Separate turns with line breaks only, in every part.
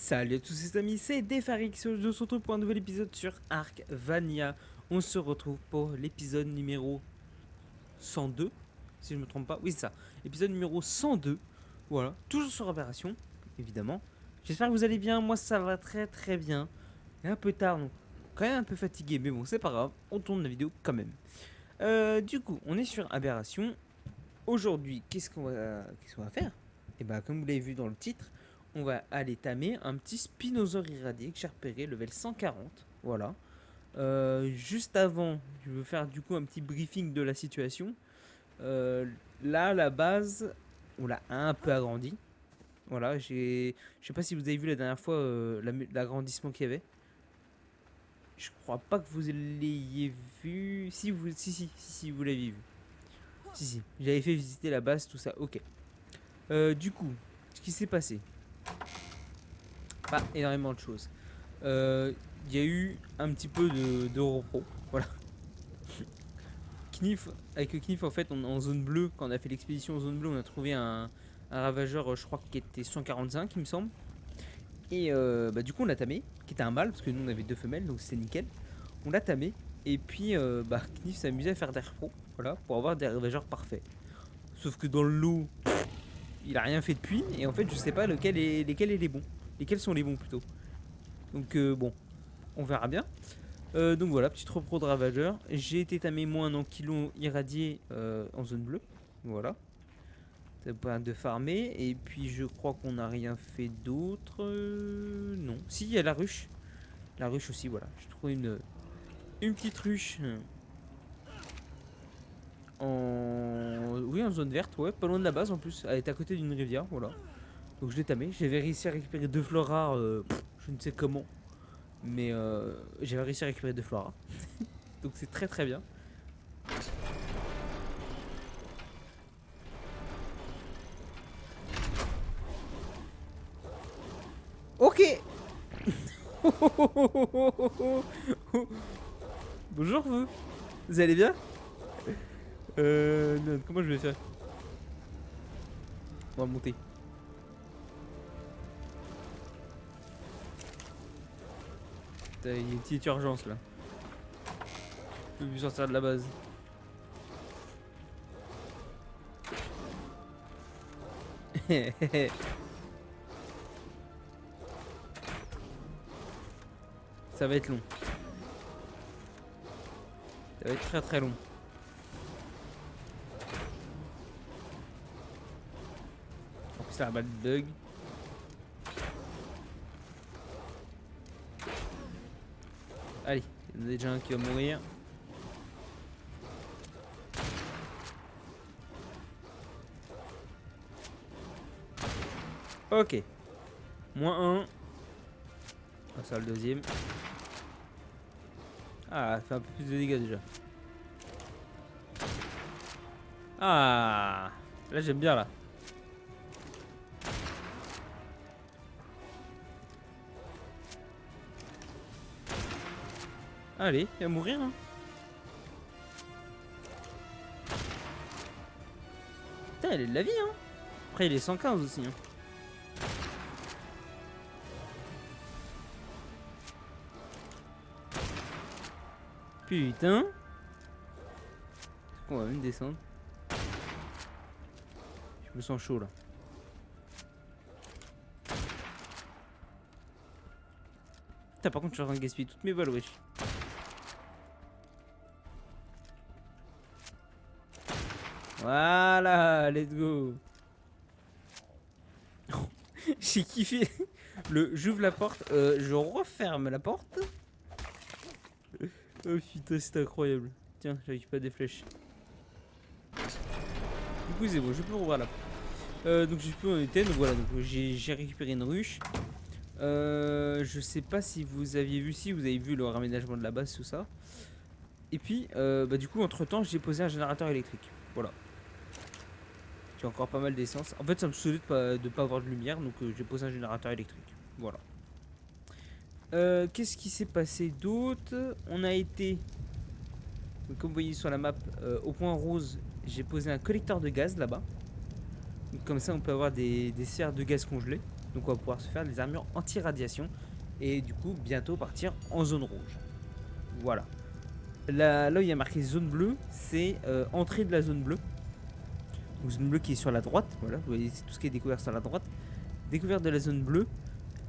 Salut à tous les amis, c'est Defarix. Je se retrouve pour un nouvel épisode sur Ark Vania. On se retrouve pour l'épisode numéro 102, si je me trompe pas. Oui, c'est ça, épisode numéro 102. Voilà, toujours sur Opération, évidemment. J'espère que vous allez bien, moi ça va très très bien. Il est un peu tard, donc quand même un peu fatigué, mais bon, c'est pas grave, on tourne la vidéo quand même. Du coup, on est sur Aberration. Aujourd'hui, qu'est-ce qu'on va faire? Et bah, comme vous l'avez vu dans le titre, on va aller tamer un petit spinosaure irradié que j'ai repéré, level 140. Voilà. Juste avant, je veux faire du coup un petit briefing de la situation. Là, la base, on l'a un peu agrandi. Voilà, je sais pas si vous avez vu la dernière fois l'agrandissement qu'il y avait. Je crois pas que vous l'ayez vu. Si, vous l'avez vu. Si, j'avais fait visiter la base, tout ça, ok. Du coup, ce qui s'est passé, pas énormément de choses. Il y a eu un petit peu de repro, voilà. Knif, avec Knif, en fait, en zone bleue, quand on a fait l'expédition en zone bleue, on a trouvé un ravageur, je crois, qui était 145, il me semble. Et bah, du coup, on l'a tamé, qui était un mâle, parce que nous on avait deux femelles, donc c'était nickel. On l'a tamé, et puis bah, Knif s'est amusé à faire des repros, voilà, pour avoir des ravageurs parfaits. Sauf que dans le lot, il a rien fait depuis, et en fait, je sais pas lesquels est les bons. Lesquels sont les bons plutôt. Donc bon, on verra bien. Donc voilà, petite repro de ravageur. J'ai été tamé moi un ankylon irradié en zone bleue. Voilà. Ça pas de farmer. Et puis je crois qu'on n'a rien fait d'autre. Non. Si, il y a la ruche. La ruche aussi, voilà. J'ai trouvé une petite ruche. Oui, en zone verte, ouais. Pas loin de la base en plus. Elle est à côté d'une rivière, voilà. Donc je l'ai tamé. J'avais réussi à récupérer deux fleurs rares. Je ne sais comment. Mais j'avais réussi à récupérer deux fleurs rares. Donc c'est très très bien. Ok. Bonjour vous. Vous allez bien? Non, comment je vais faire? On va monter. Putain, il y a une petite urgence là. Je peux plus sortir de la base. Ça va être long. Ça va être très très long. En plus, ça a pas de bug. Allez, il y en a déjà un qui va mourir. Ok. -1. Ah, ça, le deuxième. Ah, ça fait un peu plus de dégâts déjà. Ah, là j'aime bien là. Allez, il va mourir hein. Putain, elle est de la vie hein. Après il est 115 aussi hein. Putain. On va même descendre. Je me sens chaud là. Putain, par contre, je suis en train de gaspiller toutes mes balles, wesh. Voilà, let's go. J'ai kiffé. J'ouvre la porte, je referme la porte. Oh putain, c'est incroyable. Tiens, j'arrive pas des flèches. Du coup, c'est bon, je peux rouvrir la porte. Donc, je peux en éteindre. Donc, voilà, donc j'ai récupéré une ruche. Je sais pas si vous aviez vu, si vous avez vu le raménagement de la base, tout ça. Et puis, bah, du coup, entre temps, j'ai posé un générateur électrique. Voilà. J'ai encore pas mal d'essence. En fait, ça me saoulait de pas avoir de lumière, donc j'ai posé un générateur électrique. Voilà. Qu'est-ce qui s'est passé d'autre? On a été, comme vous voyez sur la map, au point rose, j'ai posé un collecteur de gaz là-bas. Comme ça, on peut avoir des serres de gaz congelées. Donc on va pouvoir se faire des armures anti-radiation. Et du coup, bientôt partir en zone rouge. Voilà. Là où il y a marqué zone bleue, c'est entrée de la zone bleue. Donc zone bleue qui est sur la droite. Voilà, vous voyez, c'est tout ce qui est découvert sur la droite. Découverte de la zone bleue.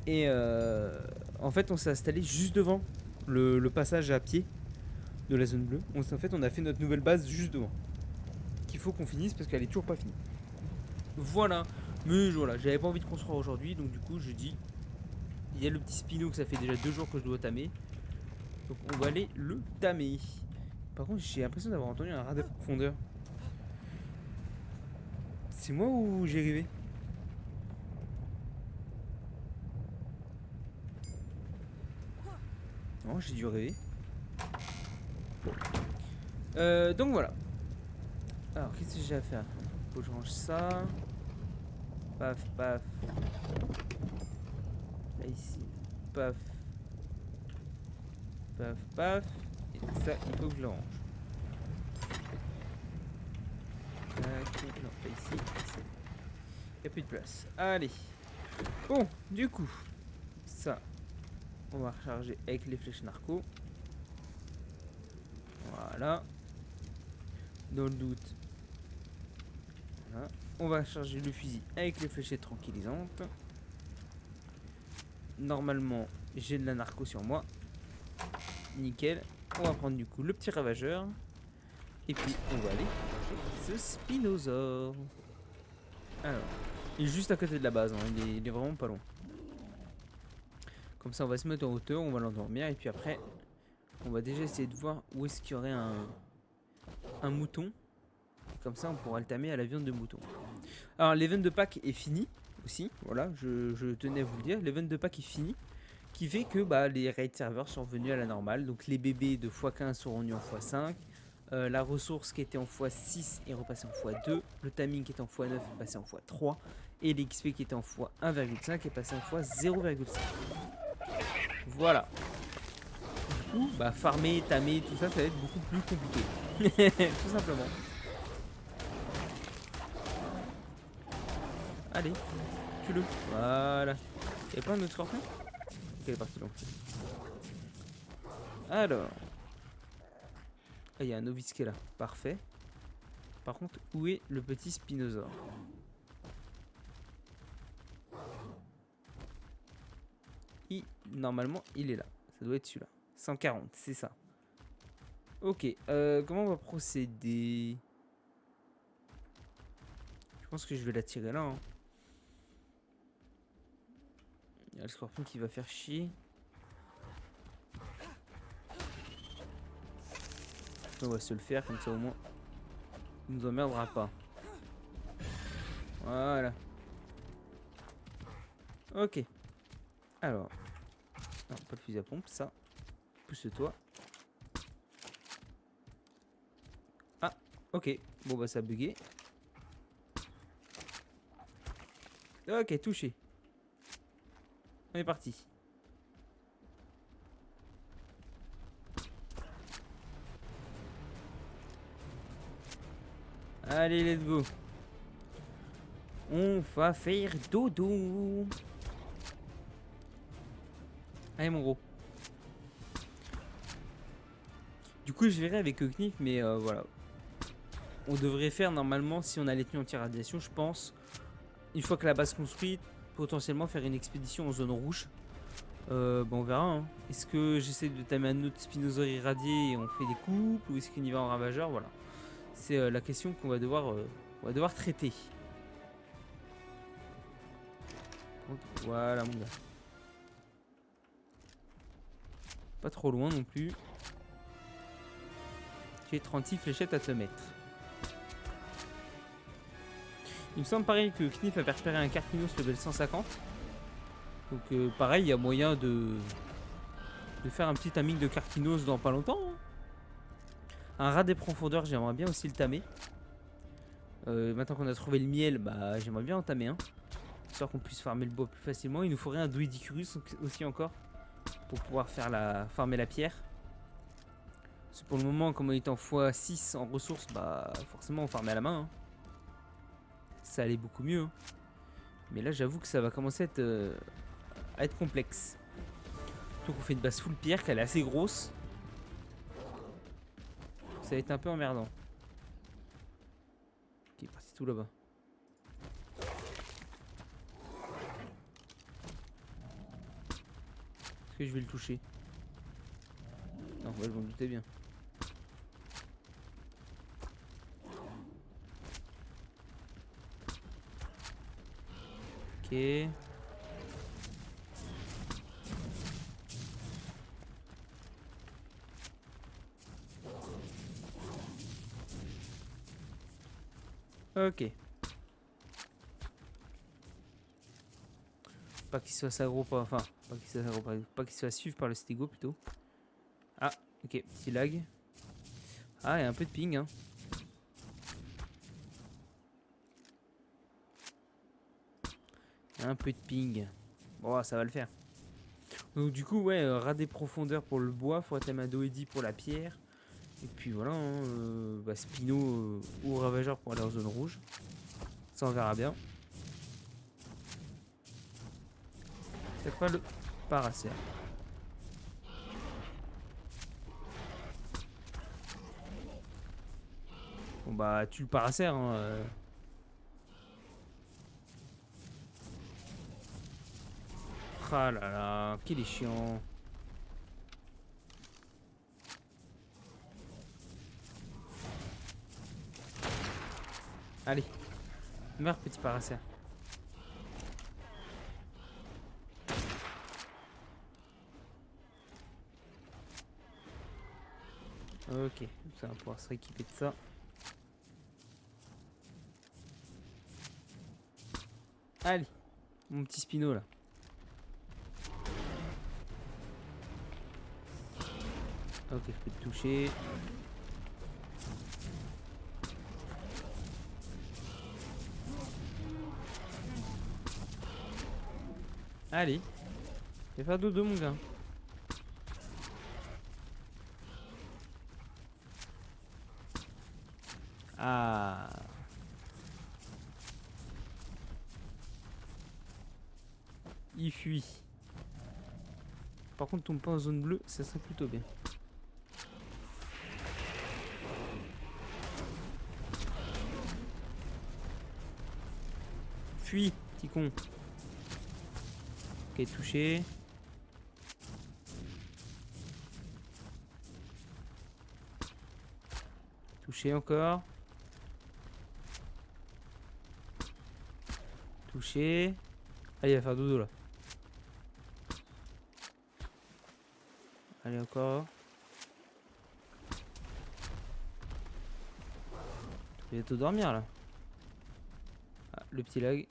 Et en fait, on s'est installé juste devant le passage à pied de la zone bleue. En fait, on a fait notre nouvelle base juste devant. Qu'il faut qu'on finisse parce qu'elle est toujours pas finie. Voilà. Mais voilà, j'avais pas envie de construire aujourd'hui. Donc du coup, je dis, il y a le petit Spino que ça fait déjà 2 jours que je dois tamer. Donc on va aller le tamer. Par contre, j'ai l'impression d'avoir entendu un rat de profondeur. C'est moi ou j'ai rêvé? Non, j'ai dû rêver. Donc voilà. Alors, qu'est-ce que j'ai à faire? Faut que je range ça. Paf, paf. Là, ici. Paf. Paf, paf. Et ça, il faut que je le range. Non, pas ici. Il n'y a plus de place. Allez. Bon, du coup, ça, on va recharger avec les flèches narco. Voilà. Dans le doute. Voilà. On va charger le fusil avec les fléchettes tranquillisantes. Normalement, j'ai de la narco sur moi. Nickel. On va prendre du coup le petit ravageur. Et puis on va aller chercher ce Spinosaure. Alors, il est juste à côté de la base, hein. Il est vraiment pas loin. Comme ça, on va se mettre en hauteur, on va l'endormir. Et puis après, on va déjà essayer de voir où est-ce qu'il y aurait un mouton. Comme ça, on pourra le tamer à la viande de mouton. Alors, l'event de Pâques est fini aussi. Voilà, je tenais à vous le dire. L'event de Pâques est fini. Qui fait que les raid serveurs sont revenus à la normale. Donc, les bébés de x15 sont revenus en x5. La ressource qui était en x6 est repassée en x2. Le timing qui était en x9 est passé en x3. Et l'XP qui était en x1,5 est passé en x0,5. Voilà. Du coup, farmer, tamer, tout ça, ça va être beaucoup plus compliqué. Tout simplement. Allez, tue-le. Voilà. Y'a pas un autre scorpion? Ok, il est parti donc. Alors. Ah, il y a un novice qui est là. Parfait. Par contre, où est le petit Spinosaure? Normalement, il est là. Ça doit être celui-là. 140, c'est ça. Ok, comment on va procéder? Je pense que je vais l'attirer là. Hein. Il y a le scorpion qui va faire chier. On va se le faire, comme ça au moins. Il nous emmerdera pas. Voilà. Ok. Alors. Non, pas le fusil à pompe, ça. Pousse-toi. Ah, ok. Bon, ça a bugué. Ok, touché. On est parti. Allez, let's go. On va faire dodo. Allez, mon gros. Du coup, je verrai avec Knif, mais voilà. On devrait faire normalement, si on a les tenues anti-radiation, je pense, une fois que la base construite, potentiellement faire une expédition en zone rouge. On verra. Hein. Est-ce que j'essaie de tamer un autre Spinosaure irradié et on fait des couples, ou est-ce qu'on y va en ravageur? Voilà. C'est la question qu'on va devoir traiter. Donc, voilà, mon gars. Pas trop loin non plus. J'ai 36 fléchettes à te mettre. Il me semble pareil que Knif a repéré un Carquinos level 150. Donc pareil, il y a moyen de faire un petit taming de Carquinos dans pas longtemps. Hein. Un rat des profondeurs, j'aimerais bien aussi le tamer. Maintenant qu'on a trouvé le miel, j'aimerais bien en tamer un. Histoire qu'on puisse farmer le bois plus facilement. Il nous faudrait un Druidicurus aussi encore. Pour pouvoir faire farmer la pierre. Parce que pour le moment, comme on est en x6 en ressources, forcément on farmait à la main. Hein. Ça allait beaucoup mieux. Hein. Mais là, j'avoue que ça va commencer à être complexe. Donc on fait une base full pierre, qu'elle est assez grosse. Ça va être un peu emmerdant. Ok, parti tout là-bas. Est-ce que je vais le toucher? Non, ouais, je m'en doutais bien. Ok. Ok. Pas qu'il se fasse aggro, enfin, pas qu'il se fasse aggro, pas qu'il se fasse suivre par le stégo plutôt. Ah, ok, petit lag. Ah, il y a un peu de ping, hein. Un peu de ping. Bon, ça va le faire. Donc du coup, ouais, ras des profondeurs pour le bois, Fortamado Eddy pour la pierre. Et puis voilà, hein, bah, Spino ou Ravageur pour aller en zone rouge. Ça on verra bien. C'est quoi le Paracère? Bon bah tu le Paracère, hein. Ah là là, qu'il est chiant. Allez, meurs petit Paracère. Ok, ça va pouvoir se rééquiper de ça. Allez, mon petit Spino là. Ok, je peux te toucher. Allez, je vais faire dodo mon gars. Ah. Il fuit. Par contre, tombe pas en zone bleue, ça serait plutôt bien. Fuis, petit con. Ok, touché. Touché encore. Touché. Allez, il va faire dodo là. Allez, encore. Il va bientôt dormir là. Ah, le petit lag.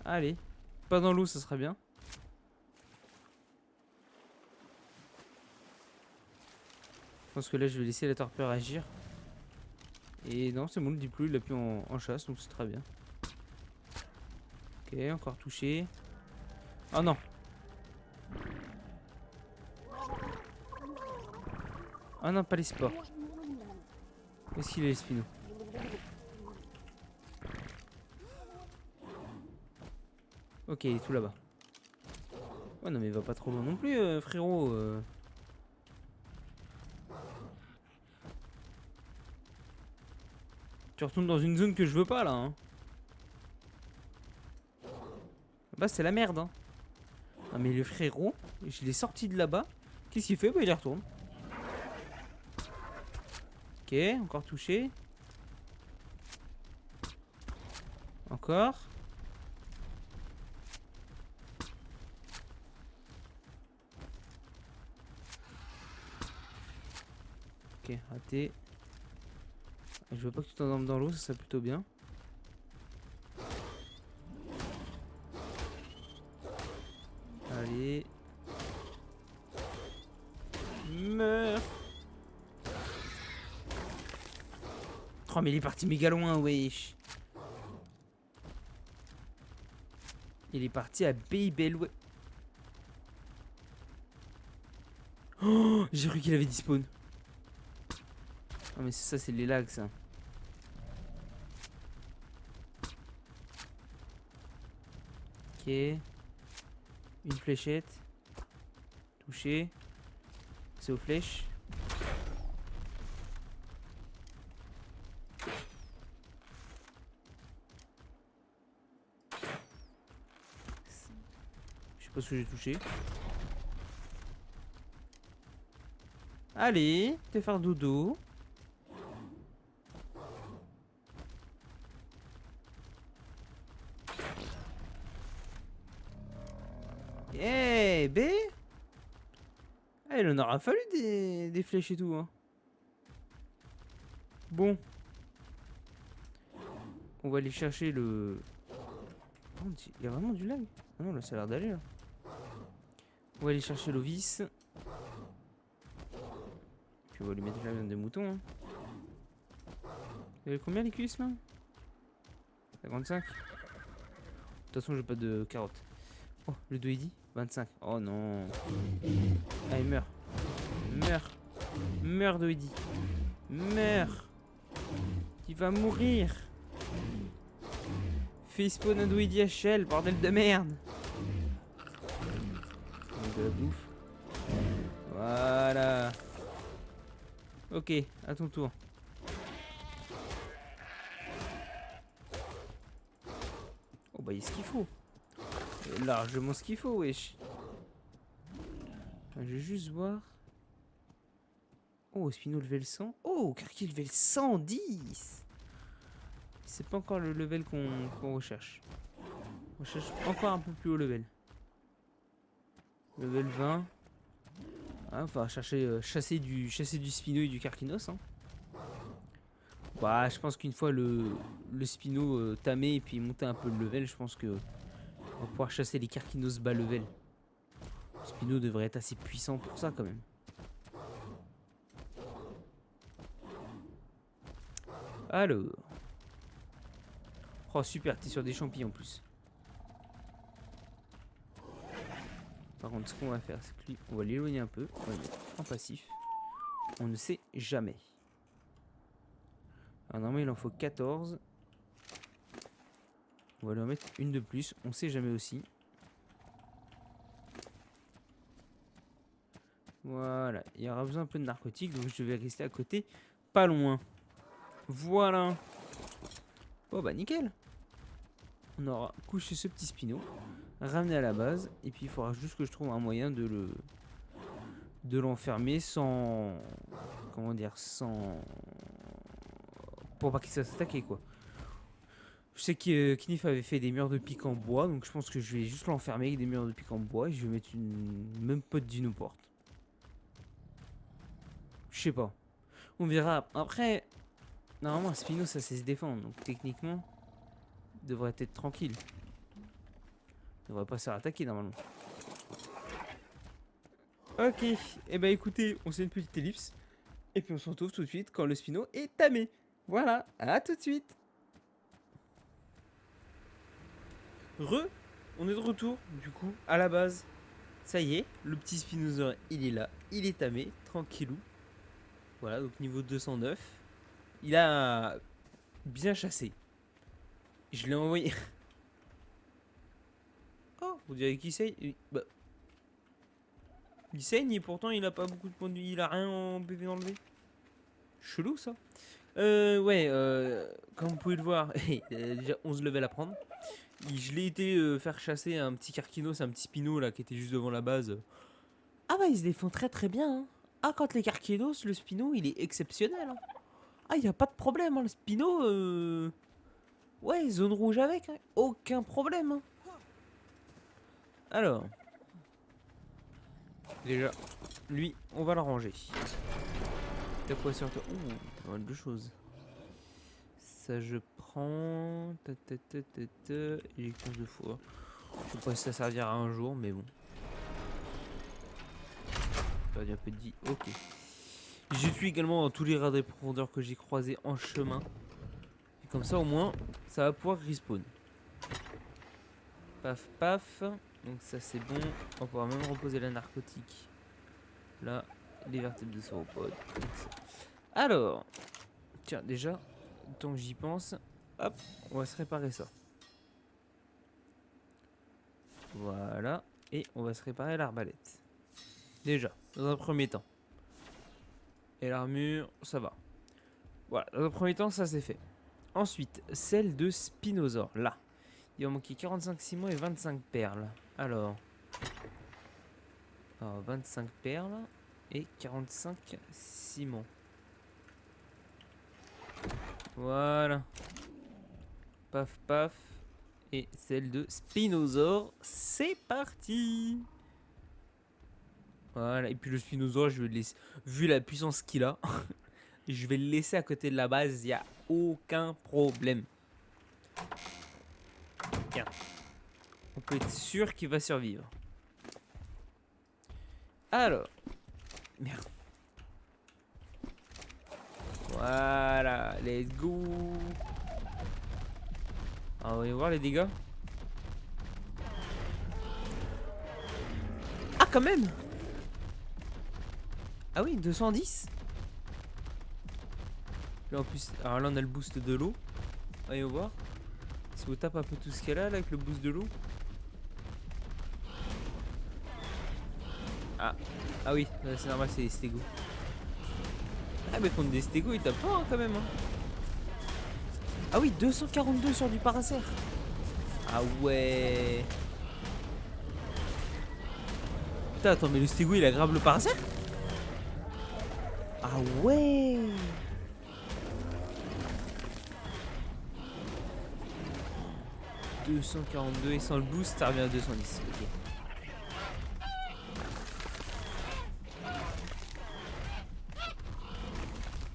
Allez. Pas dans l'eau, ça serait bien. Je pense que là, je vais laisser la torpeur agir. Et non, c'est bon, le Diplo, il l'a plus en chasse, donc c'est très bien. Ok, encore touché. Oh non. Oh non, pas les sports. Où est-ce qu'il est, les Spino? Ok, il est tout là-bas. Ouais, non, mais il va pas trop loin non plus, frérot. Tu retournes dans une zone que je veux pas là. Hein. Bah, c'est la merde. Hein. Non, mais le frérot, je l'ai sorti de là-bas. Qu'est-ce qu'il fait? Bah, il y retourne. Ok, encore touché. Encore. Ok, raté. Je veux pas que tu t'endormes dans l'eau, ça serait plutôt bien. Allez. Meurs. Oh, mais il est parti méga loin, wesh. Il est parti à Baybel. Oh, j'ai cru qu'il avait despawn. Ah, mais ça, c'est les lags, ça. Ok. Une fléchette. Touché. C'est aux flèches. Je sais pas ce que j'ai touché. Allez, te faire dodo. Eh, B. Ah, il en aura fallu des flèches et tout. Hein. Bon. On va aller chercher le... Il y a vraiment du lag. Ah non, là, ça a l'air d'aller. Là. On va aller chercher l'ovis. Puis on va lui mettre la viande de mouton. Hein. Vous avez combien les cuisses là? 55. De toute façon, j'ai pas de carottes. Oh, le Doedi 25. Oh non. Allez, meurs. Meurs. Meurs, Doedi. Meurs. Tu vas mourir. Fais spawn un Doedi HL, bordel de merde. De la bouffe. Voilà. Ok, à ton tour. Oh bah il y a ce qu'il faut. Largement ce qu'il faut, wesh. Je vais juste voir. Oh, Spino level 100. Oh, Karki level 110. C'est pas encore le level qu'on recherche. On cherche encore un peu plus haut level. Level 20. Ah, enfin, chasser du Spino et du Karkinos. Hein. Bah, je pense qu'une fois le Spino tamé et puis monter un peu le level, je pense que on va pouvoir chasser les Karkinos bas level. Le Spino devrait être assez puissant pour ça quand même. Alors. Oh super, t'es sur des champignons en plus. Par contre, ce qu'on va faire, c'est que lui, on va l'éloigner un peu. On va le mettre en passif. On ne sait jamais. Alors normalement, il en faut 14. On va lui en mettre une de plus. On sait jamais aussi. Voilà. Il y aura besoin un peu de narcotique, donc je vais rester à côté. Pas loin. Voilà. Bon bah nickel. On aura couché ce petit Spino. Ramené à la base. Et puis il faudra juste que je trouve un moyen de l'enfermer sans... Comment dire? Sans... Pour pas qu'il se fasse attaquer quoi. Je sais que Knif avait fait des murs de pique en bois. Donc je pense que je vais juste l'enfermer avec des murs de pique en bois. Et je vais mettre une... Même pas de dino-porte. Je sais pas. On verra. Après... Normalement un Spino ça sait se défendre. Donc techniquement... Il devrait être tranquille. Il devrait pas se faire attaquer normalement. Ok, et eh bah écoutez, on se fait une petite ellipse. Et puis on se retrouve tout de suite quand le Spino est tamé. Voilà, à tout de suite. On est de retour du coup à la base. Ça y est, le petit Spinosaur il est là, il est tamé, tranquillou. Voilà, donc niveau 209. Il a bien chassé. Je l'ai envoyé. Oh, vous direz qu'il saigne. Bah, il saigne et pourtant il a pas beaucoup de points de vie. Il a rien en PV enlevé. Chelou ça. Ouais, comme vous pouvez le voir, déjà 11 levels à prendre. Je l'ai été faire chasser un petit Karkinos, un petit Spino là qui était juste devant la base. Ah bah il se défend très très bien. Hein. Ah quand les Karkinos, le Spino il est exceptionnel. Hein. Ah y a pas de problème, hein. Le Spino, ouais zone rouge avec, hein. Aucun problème. Hein. Alors, déjà, lui on va le ranger. T'as quoi sur toi? Ouh, t'as pas mal de choses. Ça je prends. Éjection de foie. Je sais pas si ça servira un jour, mais bon. Perdu un peu de vie. Ok. J'ai tué également dans tous les rats des profondeurs que j'ai croisés en chemin. Et comme ça au moins, ça va pouvoir respawn. Paf paf. Donc ça c'est bon. On va pouvoir même reposer la narcotique. Là, les vertèbres de sauropode. Alors, tiens déjà, tant que j'y pense, hop, on va se réparer ça. Voilà. Et on va se réparer l'arbalète. Déjà, dans un premier temps. Et l'armure, ça va. Voilà, dans un premier temps, ça c'est fait. Ensuite, celle de Spinosaur. Là. Il va manquer 45 ciments et 25 perles. Alors 25 perles et 45 ciments. Voilà. Paf, paf. Et celle de Spinosaur. C'est parti. Voilà. Et puis le Spinosaur, je vais le laisser. Vu la puissance qu'il a, je vais le laisser à côté de la base. Il n'y a aucun problème. Tiens. On peut être sûr qu'il va survivre. Alors. Merde. Voilà. Let's go. Alors, on va voir les dégâts. Ah, quand même. Ah oui, 210. Là, en plus, alors là, on a le boost de l'eau. Voyons voir. Si on tape un peu tout ce qu'il y a là, avec le boost de l'eau. Ah, ah oui, c'est normal, c'est des stégots. Ah, mais contre des stégots, il tape fort hein, quand même. Hein. Ah oui, 242 sur du paracère. Ah ouais. Putain, attends, mais le stégou, il aggrave le paracère. Ah ouais. « 242 et sans le boost, ça revient à 210. Ok.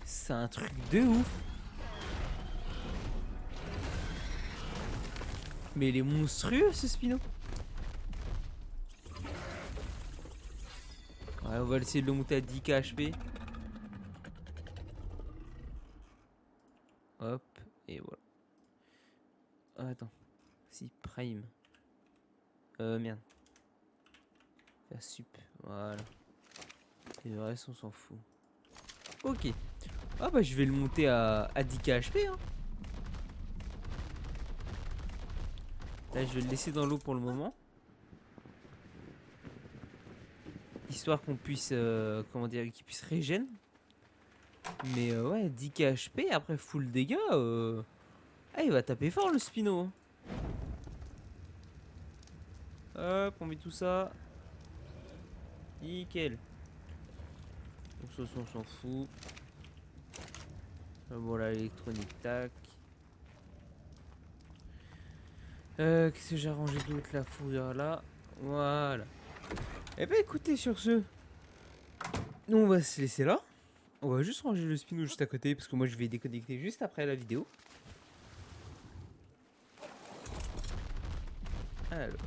C'est un truc de ouf. Mais il est monstrueux ce Spino. Ouais, on va essayer de le monter à 10k HP. Hop, et voilà. Ah, attends. Si, Prime. Merde. Faire sup, voilà. Et le reste, on s'en fout. Ok. Ah bah je vais le monter à 10k HP hein. Là je vais le laisser dans l'eau pour le moment. Histoire qu'on puisse, comment dire, qu'il puisse régène. Mais ouais, 10k HP, après full dégâts. Ah, il va taper fort le Spino. Hein. Hop, on met tout ça. Nickel. Donc ça, on s'en fout. Voilà, l'électronique, tac. Qu'est-ce que j'ai arrangé d'autre? La fourrure là. Voilà. Eh ben écoutez, sur ce, nous on va se laisser là. On va juste ranger le Spino juste à côté parce que moi je vais déconnecter juste après la vidéo. Alors.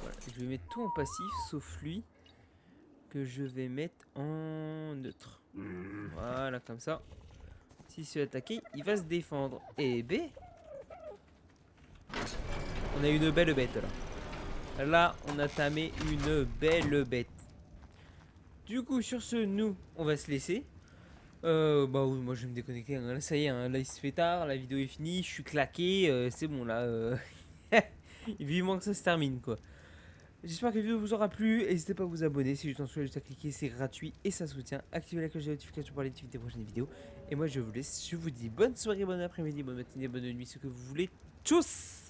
Voilà, je vais mettre tout en passif sauf lui que je vais mettre en neutre. Voilà, comme ça. S'il se fait attaquer, il va se défendre. Et B. On a une belle bête là. Là, on a tamé une belle bête. Du coup, sur ce, nous, on va se laisser. Bah oui, moi je vais me déconnecter. Là, ça y est, hein, là il se fait tard, la vidéo est finie, je suis claqué, c'est bon là. Vivement que ça se termine quoi. J'espère que la vidéo vous aura plu. N'hésitez pas à vous abonner si je t'en souhaite, juste à cliquer, c'est gratuit et ça soutient. Activez la cloche de notification pour les notifications des prochaines vidéos. Et moi je vous laisse, je vous dis bonne soirée, bon après-midi, bonne matinée, bonne nuit, ce que vous voulez. Tchuss!